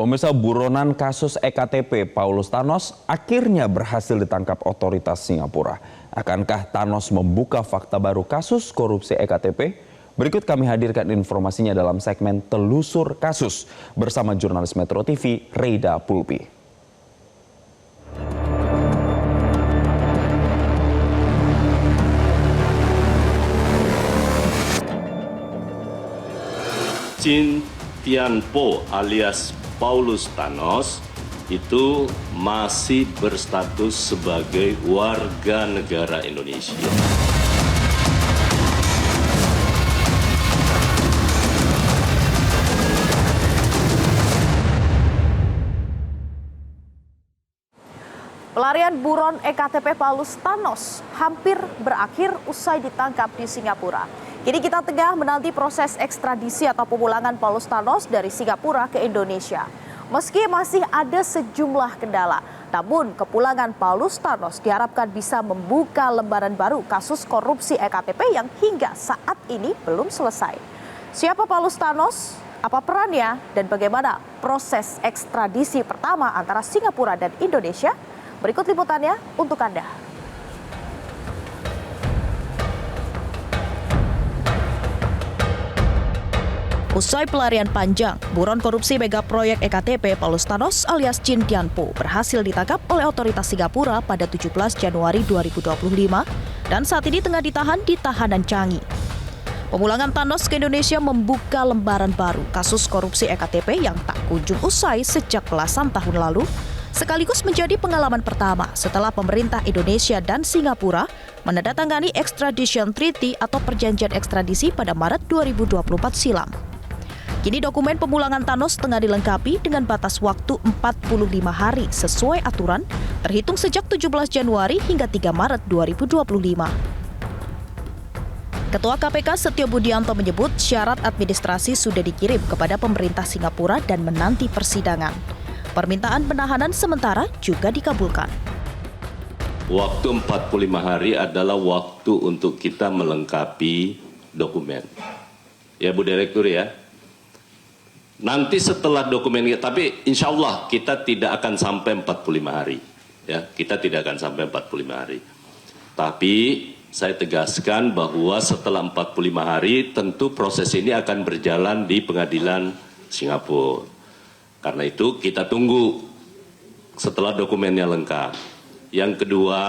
Pemirsa, buronan kasus EKTP Paulus Thanos akhirnya berhasil ditangkap otoritas Singapura. Akankah Thanos membuka fakta baru kasus korupsi EKTP? Berikut kami hadirkan informasinya dalam segmen Telusur Kasus bersama jurnalis Metro TV Reida Pulpi. Chin Tianpo alias Paulus Thanos itu masih berstatus sebagai warga negara Indonesia. Pelarian buron EKTP Paulus Thanos hampir berakhir usai ditangkap di Singapura. Kini kita tengah menanti proses ekstradisi atau pemulangan Paulus Thanos dari Singapura ke Indonesia. Meski masih ada sejumlah kendala, namun kepulangan Paulus Thanos diharapkan bisa membuka lembaran baru kasus korupsi EKTP yang hingga saat ini belum selesai. Siapa Paulus Thanos? Apa perannya? Dan bagaimana proses ekstradisi pertama antara Singapura dan Indonesia? Berikut liputannya untuk Anda. Usai pelarian panjang, buron korupsi mega proyek EKTP Paulus Thanos alias Chin Tianpo berhasil ditangkap oleh otoritas Singapura pada 17 Januari 2025 dan saat ini tengah ditahan di tahanan Changi. Pemulangan Thanos ke Indonesia membuka lembaran baru kasus korupsi EKTP yang tak kunjung usai sejak belasan tahun lalu, sekaligus menjadi pengalaman pertama setelah pemerintah Indonesia dan Singapura menandatangani extradition treaty atau perjanjian ekstradisi pada Maret 2024 silam. Kini dokumen pemulangan Thanos tengah dilengkapi dengan batas waktu 45 hari sesuai aturan terhitung sejak 17 Januari hingga 3 Maret 2025. Ketua KPK Setio Budianto menyebut syarat administrasi sudah dikirim kepada pemerintah Singapura dan menanti persidangan. Permintaan penahanan sementara juga dikabulkan. Waktu 45 hari adalah waktu untuk kita melengkapi dokumen. Ya Bu Direktur ya. Nanti setelah dokumen, tapi insya Allah kita tidak akan sampai 45 hari. Ya, kita tidak akan sampai 45 hari. Tapi saya tegaskan bahwa setelah 45 hari tentu proses ini akan berjalan di pengadilan Singapura. Karena itu kita tunggu setelah dokumennya lengkap. Yang kedua,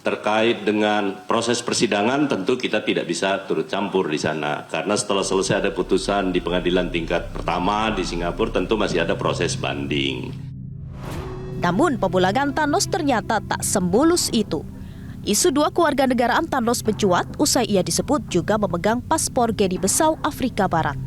terkait dengan proses persidangan tentu kita tidak bisa turut campur di sana. Karena setelah selesai ada putusan di pengadilan tingkat pertama di Singapura tentu masih ada proses banding. Namun pemulangan Thanos ternyata tak semulus itu. Isu dua kewarganegaraan Thanos mencuat usai ia disebut juga memegang paspor Guinea-Bissau Afrika Barat.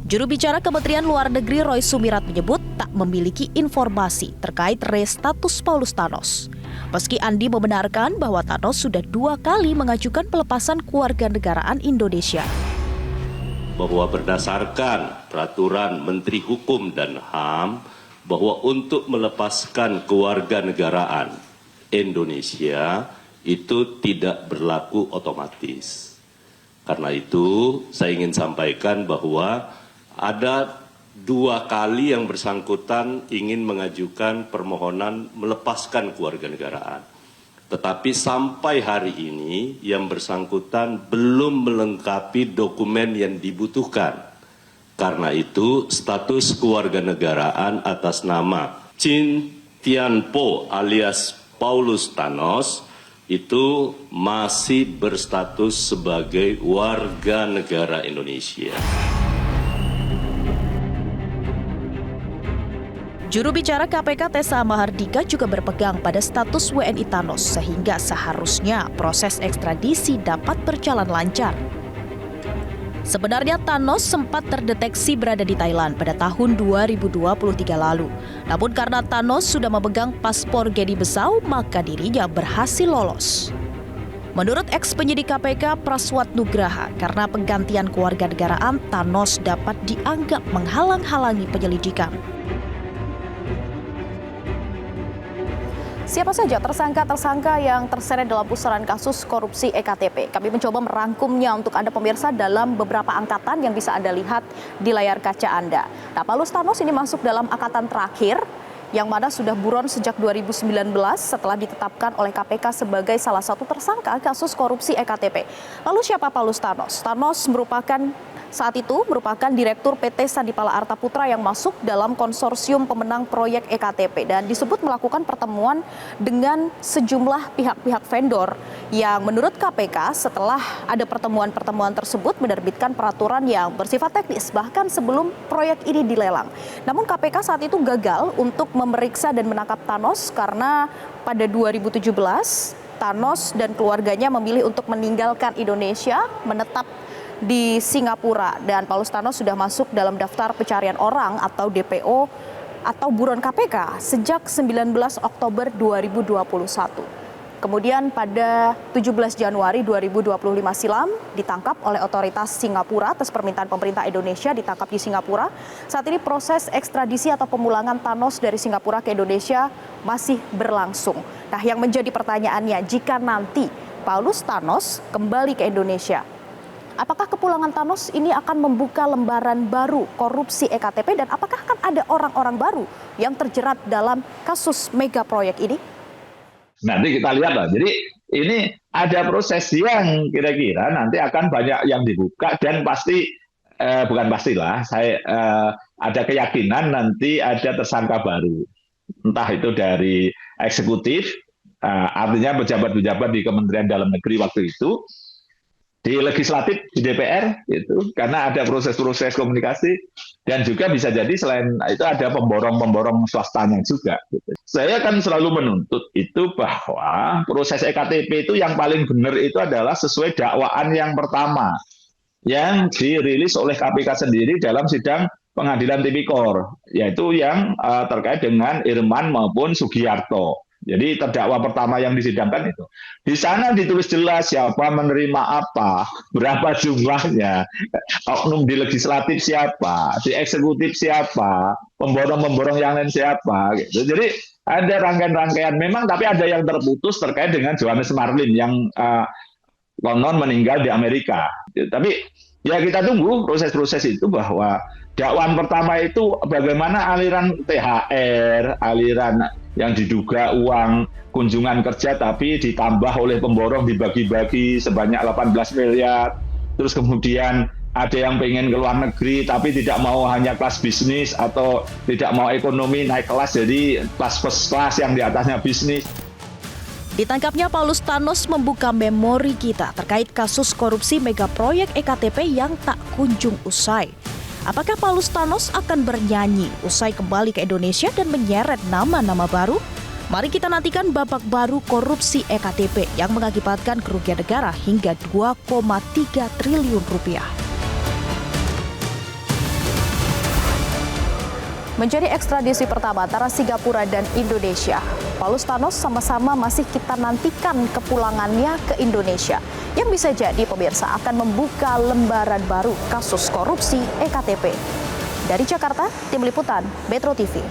Juru bicara Kementerian Luar Negeri Roy Sumirat menyebut tak memiliki informasi terkait restatus Paulus Thanos. Meski Andi membenarkan bahwa Thanos sudah 2 kali mengajukan pelepasan kewarganegaraan Indonesia. Bahwa berdasarkan peraturan Menteri Hukum dan HAM, bahwa untuk melepaskan kewarganegaraan Indonesia itu tidak berlaku otomatis. Karena itu saya ingin sampaikan bahwa ada 2 kali yang bersangkutan ingin mengajukan permohonan melepaskan kewarganegaraan. Tetapi sampai hari ini yang bersangkutan belum melengkapi dokumen yang dibutuhkan. Karena itu status kewarganegaraan atas nama Chin Tianpo alias Paulus Thanos itu masih berstatus sebagai warga negara Indonesia. Juru bicara KPK Tessa Mahardika juga berpegang pada status WNI Thanos sehingga seharusnya proses ekstradisi dapat berjalan lancar. Sebenarnya Thanos sempat terdeteksi berada di Thailand pada tahun 2023 lalu. Namun karena Thanos sudah memegang paspor Guinea-Bissau, maka dirinya berhasil lolos. Menurut eks-penyidik KPK Praswat Nugraha, karena penggantian kewarganegaraan, Thanos dapat dianggap menghalang-halangi penyelidikan. Siapa saja tersangka-tersangka yang terseret dalam pusaran kasus korupsi EKTP? Kami mencoba merangkumnya untuk Anda pemirsa dalam beberapa angkatan yang bisa Anda lihat di layar kaca Anda. Nah, Paulus Thanos ini masuk dalam angkatan terakhir yang mana sudah buron sejak 2019 setelah ditetapkan oleh KPK sebagai salah satu tersangka kasus korupsi EKTP. Lalu siapa Paulus Thanos? Thanos saat itu merupakan Direktur PT Sandipala Arta Putra yang masuk dalam konsorsium pemenang proyek EKTP dan disebut melakukan pertemuan dengan sejumlah pihak-pihak vendor yang menurut KPK setelah ada pertemuan-pertemuan tersebut menerbitkan peraturan yang bersifat teknis bahkan sebelum proyek ini dilelang. Namun KPK saat itu gagal untuk memeriksa dan menangkap Thanos karena pada 2017 Thanos dan keluarganya memilih untuk meninggalkan Indonesia, menetap di Singapura, dan Paulus Thanos sudah masuk dalam daftar pencarian orang atau DPO atau buron KPK sejak 19 Oktober 2021. Kemudian pada 17 Januari 2025 silam ditangkap oleh otoritas Singapura atas permintaan pemerintah Indonesia, ditangkap di Singapura. Saat ini proses ekstradisi atau pemulangan Thanos dari Singapura ke Indonesia masih berlangsung. Nah, yang menjadi pertanyaannya, jika nanti Paulus Thanos kembali ke Indonesia, apakah kepulangan Thanos ini akan membuka lembaran baru korupsi EKTP dan apakah akan ada orang-orang baru yang terjerat dalam kasus mega proyek ini? Nanti kita lihat lah. Jadi ini ada proses yang kira-kira nanti akan banyak yang dibuka dan pasti bukan pastilah. Saya ada keyakinan nanti ada tersangka baru. Entah itu dari eksekutif, artinya pejabat-pejabat di Kementerian Dalam Negeri waktu itu, di legislatif, di DPR, itu karena ada proses-proses komunikasi dan juga bisa jadi selain itu ada pemborong-pemborong swastanya juga. Gitu. Saya kan selalu menuntut itu bahwa proses EKTP itu yang paling benar itu adalah sesuai dakwaan yang pertama yang dirilis oleh KPK sendiri dalam sidang pengadilan tipikor, yaitu yang terkait dengan Irman maupun Sugiarto. Jadi terdakwa pertama yang disidangkan itu. Di sana ditulis jelas siapa menerima apa, berapa jumlahnya, oknum di legislatif siapa, di eksekutif siapa, pemborong-pemborong yang lain siapa. Gitu. Jadi ada rangkaian-rangkaian memang, tapi ada yang terputus terkait dengan Johannes Marlim yang konon meninggal di Amerika. Gitu. Tapi ya kita tunggu proses-proses itu bahwa dakwaan pertama itu bagaimana aliran THR, aliran yang diduga uang kunjungan kerja tapi ditambah oleh pemborong dibagi-bagi sebanyak 18 miliar. Terus kemudian ada yang pengen ke luar negeri tapi tidak mau hanya kelas bisnis atau tidak mau ekonomi naik kelas jadi kelas first class yang di atasnya bisnis. Ditangkapnya Paulus Thanos membuka memori kita terkait kasus korupsi mega proyek EKTP yang tak kunjung usai. Apakah Paulus Thanos akan bernyanyi usai kembali ke Indonesia dan menyeret nama-nama baru? Mari kita nantikan babak baru korupsi EKTP yang mengakibatkan kerugian negara hingga 2,3 triliun rupiah. Menjadi ekstradisi pertama antara Singapura dan Indonesia, Paulus Thanos sama-sama masih kita nantikan kepulangannya ke Indonesia. Yang bisa jadi pemirsa akan membuka lembaran baru kasus korupsi EKTP. Dari Jakarta, Tim Liputan Metro TV.